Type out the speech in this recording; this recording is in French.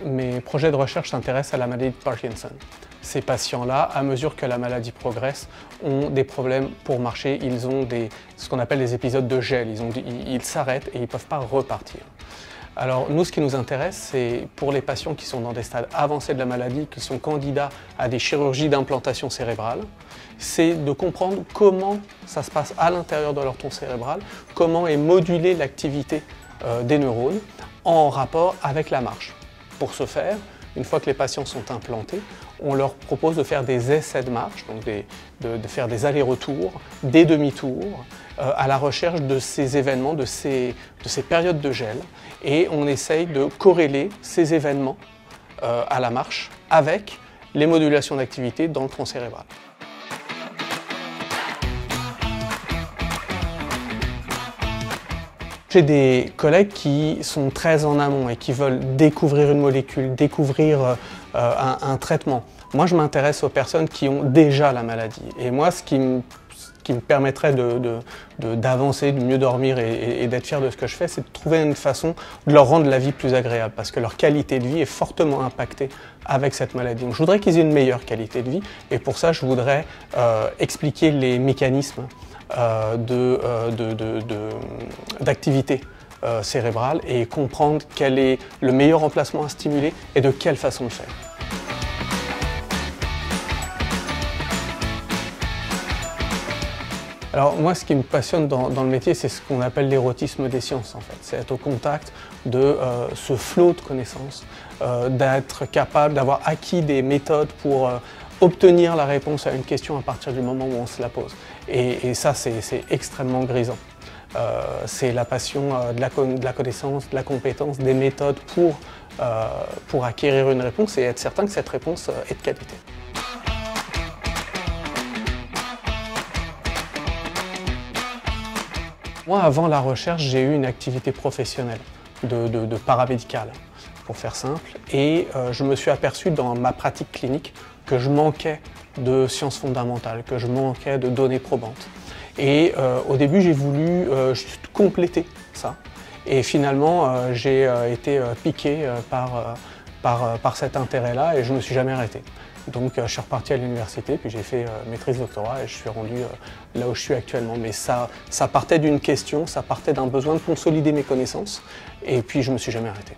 mes projets de recherche s'intéressent à la maladie de Parkinson. Ces patients-là, à mesure que la maladie progresse, ont des problèmes pour marcher. Ils ont ce qu'on appelle des épisodes de gel. Ils s'arrêtent et ils ne peuvent pas repartir. Alors nous, ce qui nous intéresse, c'est pour les patients qui sont dans des stades avancés de la maladie, qui sont candidats à des chirurgies d'implantation cérébrale, c'est de comprendre comment ça se passe à l'intérieur de leur tronc cérébral, comment est modulée l'activité des neurones en rapport avec la marche. Pour ce faire, une fois que les patients sont implantés, on leur propose de faire des essais de marche, donc de faire des allers-retours, des demi-tours, à la recherche de ces événements, de ces périodes de gel. Et on essaye de corréler ces événements à la marche avec les modulations d'activité dans le tronc cérébral. J'ai des collègues qui sont très en amont et qui veulent découvrir une molécule, découvrir un traitement. Moi, je m'intéresse aux personnes qui ont déjà la maladie. Et moi, ce qui me permettrait d'avancer, de mieux dormir et d'être fier de ce que je fais, c'est de trouver une façon de leur rendre la vie plus agréable, parce que leur qualité de vie est fortement impactée avec cette maladie. Donc, je voudrais qu'ils aient une meilleure qualité de vie, et pour ça, je voudrais expliquer les mécanismes d'activité cérébrale et comprendre quel est le meilleur emplacement à stimuler et de quelle façon le faire. Alors moi, ce qui me passionne dans le métier, c'est ce qu'on appelle l'érotisme des sciences, en fait. C'est être au contact de ce flot de connaissances, d'être capable d'avoir acquis des méthodes pour obtenir la réponse à une question à partir du moment où on se la pose. Et ça, c'est extrêmement grisant. C'est la passion de la connaissance, de la compétence, des méthodes pour acquérir une réponse et être certain que cette réponse est de qualité. Moi, avant la recherche, j'ai eu une activité professionnelle de paramédical, pour faire simple, et je me suis aperçu dans ma pratique clinique que je manquais de sciences fondamentales, que je manquais de données probantes. Et au début, j'ai voulu juste compléter ça. Et finalement, j'ai été piqué par cet intérêt-là et je ne me suis jamais arrêté. Donc je suis reparti à l'université, puis j'ai fait maîtrise doctorat et je suis rendu là où je suis actuellement. Mais ça partait d'une question, ça partait d'un besoin de consolider mes connaissances et puis je ne me suis jamais arrêté.